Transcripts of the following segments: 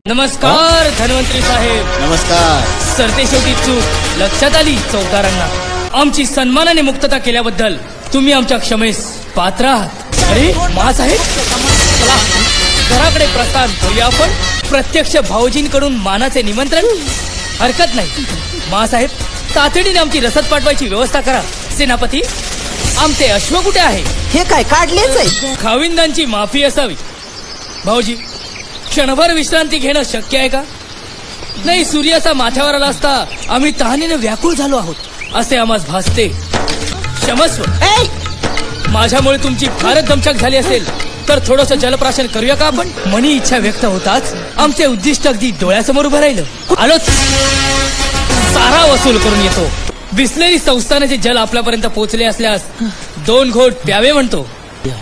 नमस्कार धन्वंतरी साहेब. नमस्कार. सरते शेवटी चूक लक्षात आली चौदारांना. आमची सन्मानाने मुक्तता केल्याबद्दल तुम्ही आमच्या क्षमेस पात्र आहात. अरे महासाहेब, चला घराकडे प्रस्थान करूया आपण. प्रत्यक्ष भाऊजींकडून मानाचे निमंत्रण. हरकत नाही महासाहेब, तातडीने आमची रसद पाठवायची व्यवस्था करा. सेनापती, आमचे अश्व कुठे आहे? हे काय काढलेच आहे? खाविंदांची माफी असावी. भाऊजी, क्षणभर विश्रांती घेणं शक्य आहे का? नाही, सूर्याचा माथ्यावर आला असता आम्ही तहानेने व्याकुळ झालो आहोत असे आम्हास भासते. क्षमस्व. माझ्यामुळे तुमची फारच दमछाक झाली असेल तर थोडस जलप्राशन करूया का आपण? मनी इच्छा व्यक्त होताच आमचे उद्दिष्ट अगदी डोळ्यासमोर उभं राहिलं. आलोच, सारा वसूल करून येतो. बिस्लेरी संस्थानाचे जल आपल्यापर्यंत पोहोचले असल्यास 2 घोट प्यावे म्हणतो.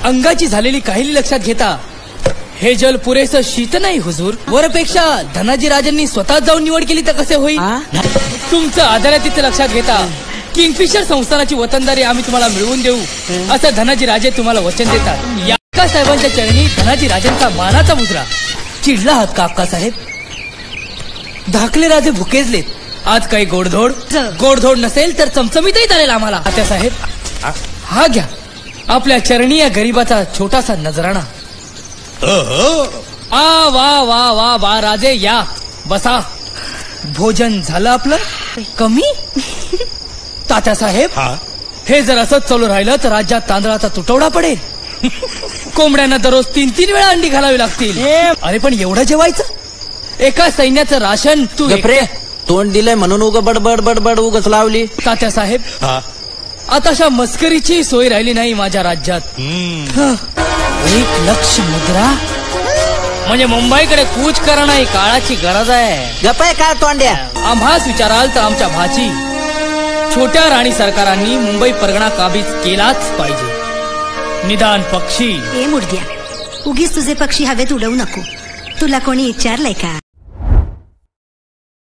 अंगाची झालेली काहिली लक्षात घेता हे जल पुरेसं शीत नाही हुजूर. वरपेक्षा धनाजी राजांनी स्वतः जाऊन निवड केली तर कसे होईल? तुमचं आदरातिथ्य लक्षात घेता किंगफिशर संस्थानाची वतनदारी आम्ही तुम्हाला मिळवून देऊ असं धनाजी राजे तुम्हाला वचन देतात. या साहेबांच्या चरणी धनाजी राजांचा मानाचा मुद्रा. चिडला आहात का अक्कासाहेब? धाकले राजे भुकेजलेत. आज काही गोडधोड नसेल तर चमचमीतही चालेल आम्हाला. आत्यासाहेब, हा घ्या आपल्या चरणी या गरीबाचा छोटासा नजराणा. वा वा वा वा राजे, या बसा. भोजन झालं आपलं? कमी? तात्यासाहेब, हे जर असंच चालू राहिलं तर राज्यात तांदळाचा तुटवडा पडेल. कोंबड्यांना दररोज 3-3 वेळा अंडी घालावी लागतील. अरे पण एवढं जेवायचं? एका सैन्याचं राशन तू तोंड दिलंय म्हणून उग बडबड बडबड उगच लावली. तात्यासाहेब, आताशा मस्करीची सोय राहिली नाही माझ्या राज्यात. 1 लाख मुद्रा म्हणजे मुंबईकडे कूच करणं ही काळाची गरज आहे. गपाय काय तोंड्या? आम्हास विचाराल तर आमच्या भाची छोट्या राणी सरकारांनी मुंबई परगणा काबीज केलाच पाहिजे. निदान पक्षी. ए मुडद्या, उगीच तुझे पक्षी हवेत उडवू नको. तुला कोणी विचारलंय का?